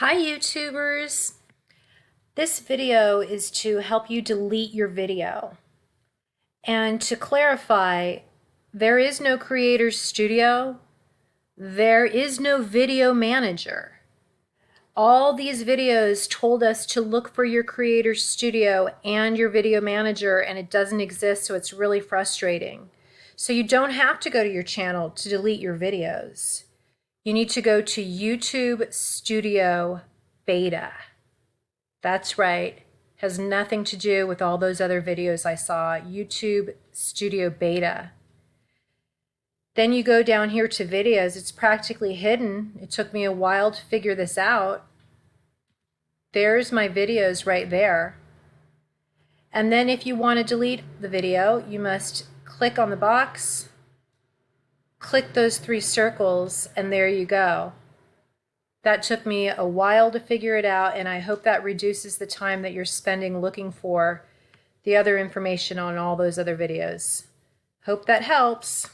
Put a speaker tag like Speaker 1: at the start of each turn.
Speaker 1: Hi YouTubers! This video is to help you delete your video. And to clarify, there is no Creator Studio. There is no video manager. All these videos told us to look for your Creator Studio and your video manager, and it doesn't exist, so it's really frustrating. So you don't have to go to your channel to delete your videos. You need to go to YouTube Studio Beta. That's right. Has nothing to do with all those other videos I saw. YouTube Studio Beta. Then you go down here to videos. It's practically hidden. It took me a while to figure this out. There's my videos right there. And then if you want to delete the video, you must click on the box, click those three circles, and there you go. That took me a while to figure it out, and I hope that reduces the time that you're spending looking for the other information on all those other videos. Hope that helps.